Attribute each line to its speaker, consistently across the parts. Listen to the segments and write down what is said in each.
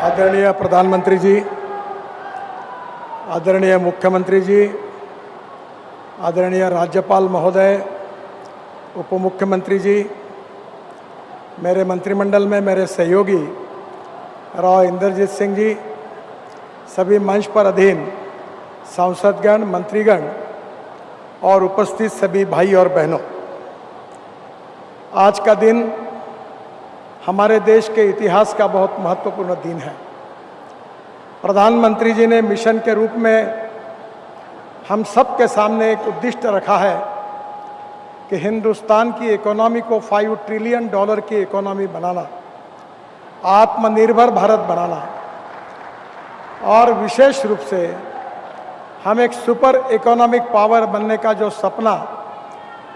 Speaker 1: आदरणीय प्रधानमंत्री जी, आदरणीय मुख्यमंत्री जी, आदरणीय राज्यपाल महोदय, उप मुख्यमंत्री जी, मेरे मंत्रिमंडल में मेरे सहयोगी राव इंद्रजीत सिंह जी, सभी मंच पर अधीन सांसदगण, मंत्रीगण और उपस्थित सभी भाई और बहनों, आज का दिन हमारे देश के इतिहास का बहुत महत्वपूर्ण दिन है। प्रधानमंत्री जी ने मिशन के रूप में हम सब के सामने एक उद्दिष्ट रखा है कि हिंदुस्तान की इकोनॉमी को $5 ट्रिलियन की इकोनॉमी बनाना, आत्मनिर्भर भारत बनाना और विशेष रूप से हम एक सुपर इकोनॉमिक पावर बनने का जो सपना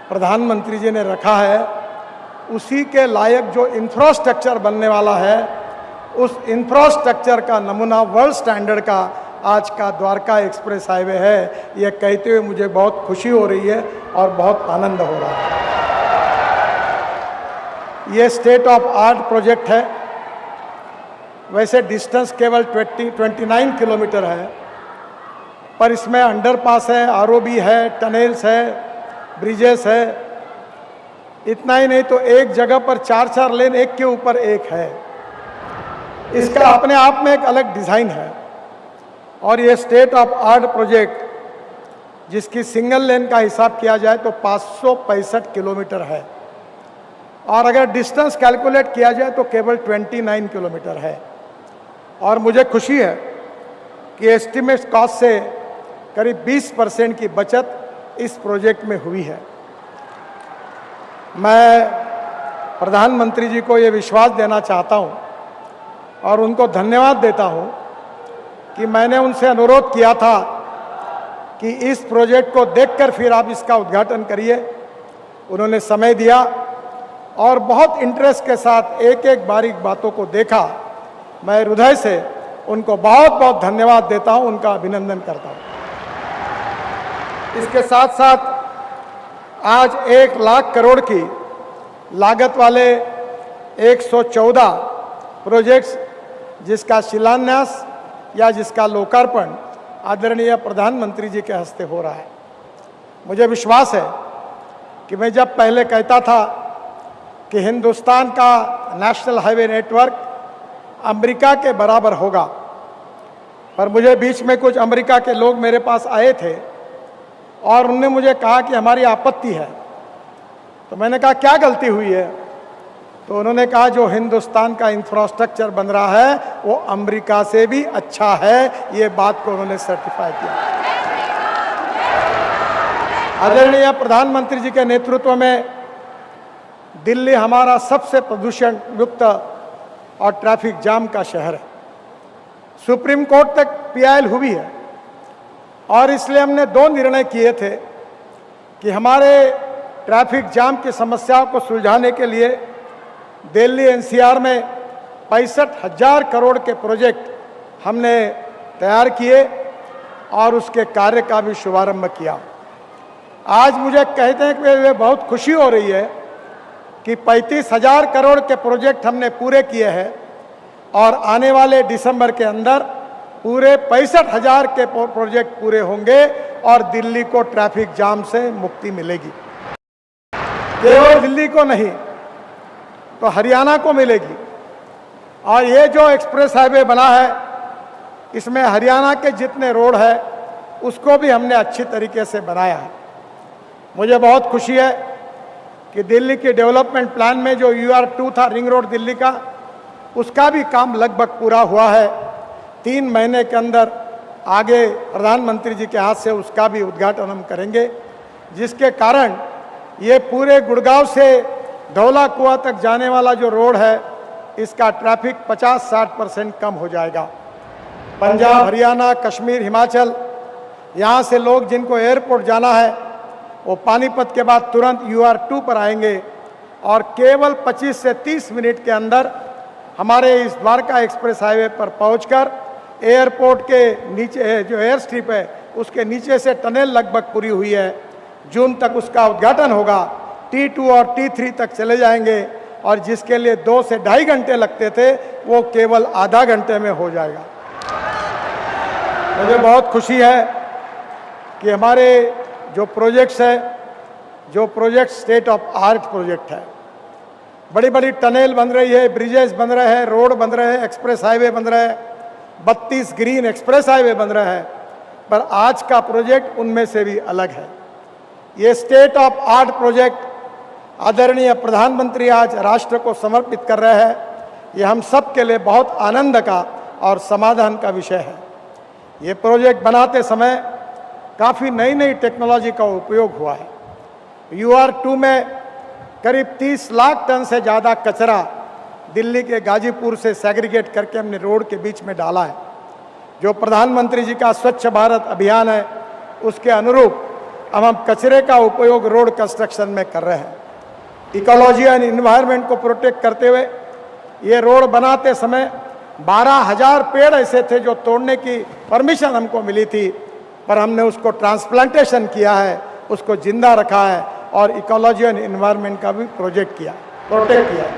Speaker 1: प्रधानमंत्री जी ने रखा है, उसी के लायक जो इंफ्रास्ट्रक्चर बनने वाला है, उस इंफ्रास्ट्रक्चर का नमूना वर्ल्ड स्टैंडर्ड का आज का द्वारका एक्सप्रेस हाईवे है। ये कहते हुए मुझे बहुत खुशी हो रही है और बहुत आनंद हो रहा है। ये स्टेट ऑफ आर्ट प्रोजेक्ट है। वैसे डिस्टेंस केवल 29 किलोमीटर है, पर इसमें अंडरपास है, आरओबी है, टनल्स है, ब्रिजेस है। इतना ही नहीं तो एक जगह पर 4-4 लेन एक के ऊपर एक है। इसका अपने आप में एक अलग डिज़ाइन है। और ये स्टेट ऑफ आर्ट प्रोजेक्ट जिसकी सिंगल लेन का हिसाब किया जाए तो 565 किलोमीटर है, और अगर डिस्टेंस कैलकुलेट किया जाए तो केवल 29 किलोमीटर है। और मुझे खुशी है कि एस्टिमेट कॉस्ट से करीब 20% की बचत इस प्रोजेक्ट में हुई है। मैं प्रधानमंत्री जी को ये विश्वास देना चाहता हूँ और उनको धन्यवाद देता हूँ कि मैंने उनसे अनुरोध किया था कि इस प्रोजेक्ट को देखकर फिर आप इसका उद्घाटन करिए। उन्होंने समय दिया और बहुत इंटरेस्ट के साथ एक एक बारीक बातों को देखा। मैं हृदय से उनको बहुत बहुत धन्यवाद देता हूँ, उनका अभिनंदन करता हूँ। इसके साथ साथ आज 1 लाख करोड़ की लागत वाले 114 प्रोजेक्ट्स जिसका शिलान्यास या जिसका लोकार्पण आदरणीय प्रधानमंत्री जी के हस्ते हो रहा है। मुझे विश्वास है कि मैं जब पहले कहता था कि हिंदुस्तान का नेशनल हाईवे नेटवर्क अमेरिका के बराबर होगा, पर मुझे बीच में कुछ अमेरिका के लोग मेरे पास आए थे और उन्होंने मुझे कहा कि हमारी आपत्ति है। तो मैंने कहा क्या गलती हुई है? तो उन्होंने कहा जो हिंदुस्तान का इंफ्रास्ट्रक्चर बन रहा है वो अमेरिका से भी अच्छा है। ये बात को उन्होंने सर्टिफाई किया। आदरणीय प्रधानमंत्री जी के नेतृत्व में दिल्ली हमारा सबसे प्रदूषण युक्त और ट्रैफिक जाम का शहर है। सुप्रीम कोर्ट तक पीआईएल हुई है और इसलिए हमने 2 निर्णय किए थे कि हमारे ट्रैफिक जाम की समस्याओं को सुलझाने के लिए दिल्ली एनसीआर में 65,000 करोड़ के प्रोजेक्ट हमने तैयार किए और उसके कार्य का भी शुभारंभ किया। आज मुझे कहते हैं कि वे बहुत खुशी हो रही है कि 35,000 करोड़ के प्रोजेक्ट हमने पूरे किए हैं और आने वाले दिसंबर के अंदर पूरे 65,000 के प्रोजेक्ट पूरे होंगे और दिल्ली को ट्रैफिक जाम से मुक्ति मिलेगी। केवल दिल्ली को नहीं तो हरियाणा को मिलेगी। और ये जो एक्सप्रेस हाईवे बना है, इसमें हरियाणा के जितने रोड है उसको भी हमने अच्छी तरीके से बनाया है। मुझे बहुत खुशी है कि दिल्ली के डेवलपमेंट प्लान में जो UR2 था, रिंग रोड दिल्ली का, उसका भी काम लगभग पूरा हुआ है। 3 महीने के अंदर आगे प्रधानमंत्री जी के हाथ से उसका भी उद्घाटन हम करेंगे, जिसके कारण ये पूरे गुड़गांव से धौला कुआं तक जाने वाला जो रोड है, इसका ट्रैफिक 50-60% कम हो जाएगा। पंजाब, हरियाणा, कश्मीर, हिमाचल, यहाँ से लोग जिनको एयरपोर्ट जाना है वो पानीपत के बाद तुरंत UR2 पर आएंगे और केवल 25 से 30 मिनट के अंदर हमारे इस द्वारका एक्सप्रेस हाईवे पर पहुंचकर एयरपोर्ट के नीचे जो एयर स्ट्रिप है उसके नीचे से टनल लगभग पूरी हुई है। जून तक उसका उद्घाटन होगा। T2 और T3 तक चले जाएंगे और जिसके लिए 2 से ढाई घंटे लगते थे वो केवल आधा घंटे में हो जाएगा। मुझे बहुत खुशी है कि हमारे जो प्रोजेक्ट्स है, जो project state of art project है, बड़ी बड़ी टनल बन रही है, ब्रिजेस बन रहे हैं, रोड बन रहे हैं, एक्सप्रेस हाईवे बन रहे हैं, 32 ग्रीन एक्सप्रेस हाईवे बन रहा है, पर आज का प्रोजेक्ट उनमें से भी अलग है। ये स्टेट ऑफ आर्ट प्रोजेक्ट आदरणीय प्रधानमंत्री आज राष्ट्र को समर्पित कर रहे हैं। ये हम सब के लिए बहुत आनंद का और समाधान का विषय है। ये प्रोजेक्ट बनाते समय काफ़ी नई नई टेक्नोलॉजी का उपयोग हुआ है। UR2 में करीब 30 लाख टन से ज़्यादा कचरा दिल्ली के गाजीपुर से सेग्रीगेट करके हमने रोड के बीच में डाला है। जो प्रधानमंत्री जी का स्वच्छ भारत अभियान है, उसके अनुरूप अब हम कचरे का उपयोग रोड कंस्ट्रक्शन में कर रहे हैं। इकोलॉजी एंड इन्वायरमेंट को प्रोटेक्ट करते हुए ये रोड बनाते समय 12,000 पेड़ ऐसे थे जो तोड़ने की परमिशन हमको मिली थी, पर हमने उसको ट्रांसप्लांटेशन किया है, उसको जिंदा रखा है और इकोलॉजी एंड इन्वायरमेंट का भी प्रोटेक्ट किया है।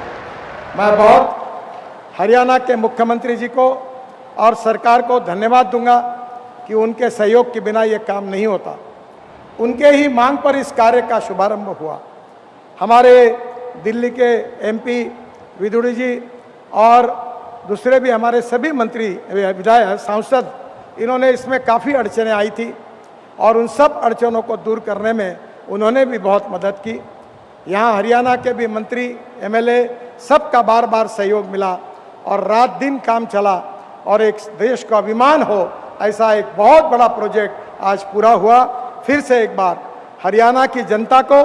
Speaker 1: मैं बहुत हरियाणा के मुख्यमंत्री जी को और सरकार को धन्यवाद दूंगा कि उनके सहयोग के बिना ये काम नहीं होता। उनके ही मांग पर इस कार्य का शुभारंभ हुआ। हमारे दिल्ली के MP विदुड़ी जी और दूसरे भी हमारे सभी मंत्री, विधायक, सांसद, इन्होंने इसमें काफ़ी अड़चनें आई थी और उन सब अड़चनों को दूर करने में उन्होंने भी बहुत मदद की। यहाँ हरियाणा के भी मंत्री, MLA सबका बार बार सहयोग मिला और रात दिन काम चला और एक देश का अभिमान हो ऐसा एक बहुत बड़ा प्रोजेक्ट आज पूरा हुआ। फिर से एक बार हरियाणा की जनता को,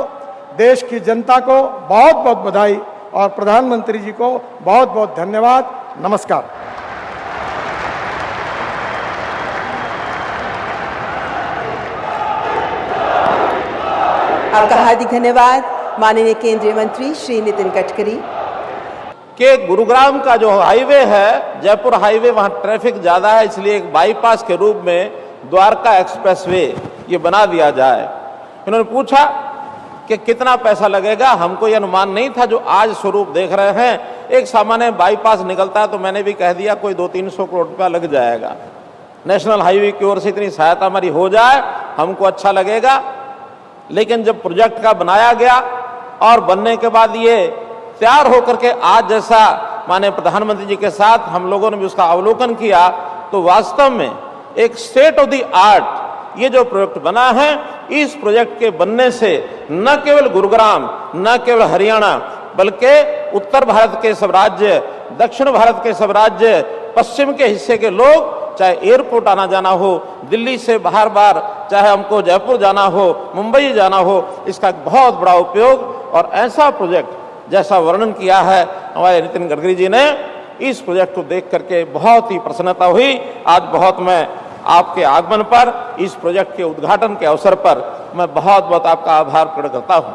Speaker 1: देश की जनता को बहुत बहुत बधाई और प्रधानमंत्री जी को बहुत बहुत धन्यवाद। नमस्कार।
Speaker 2: आपका हार्दिक धन्यवाद माननीय केंद्रीय मंत्री श्री नितिन गडकरी।
Speaker 3: कि गुरुग्राम का जो हाईवे है, जयपुर हाईवे, वहाँ ट्रैफिक ज़्यादा है, इसलिए एक बाईपास के रूप में द्वारका एक्सप्रेसवे ये बना दिया जाए। इन्होंने पूछा कि कितना पैसा लगेगा। हमको ये अनुमान नहीं था जो आज स्वरूप देख रहे हैं। एक सामान्य बाईपास निकलता है तो मैंने भी कह दिया कोई 200-300 करोड़ रुपया लग जाएगा। नेशनल हाईवे की ओर से इतनी सहायता हमारी हो जाए हमको अच्छा लगेगा। लेकिन जब प्रोजेक्ट का बनाया गया और बनने के बाद ये तैयार होकर के आज जैसा माननीय प्रधानमंत्री जी के साथ हम लोगों ने भी उसका अवलोकन किया, तो वास्तव में एक स्टेट ऑफ द आर्ट ये जो प्रोजेक्ट बना है, इस प्रोजेक्ट के बनने से न केवल गुरुग्राम, न केवल हरियाणा, बल्कि उत्तर भारत के सब राज्य, दक्षिण भारत के सब राज्य, पश्चिम के हिस्से के लोग, चाहे एयरपोर्ट आना जाना हो, दिल्ली से बाहर बार, चाहे हमको जयपुर जाना हो, मुंबई जाना हो, इसका बहुत बड़ा उपयोग। और ऐसा प्रोजेक्ट जैसा वर्णन किया है हमारे नितिन गडकरी जी ने, इस प्रोजेक्ट को देख करके बहुत ही प्रसन्नता हुई। आज बहुत मैं आपके आगमन पर, इस प्रोजेक्ट के उद्घाटन के अवसर पर मैं बहुत बहुत आपका आभार प्रकट करता हूँ।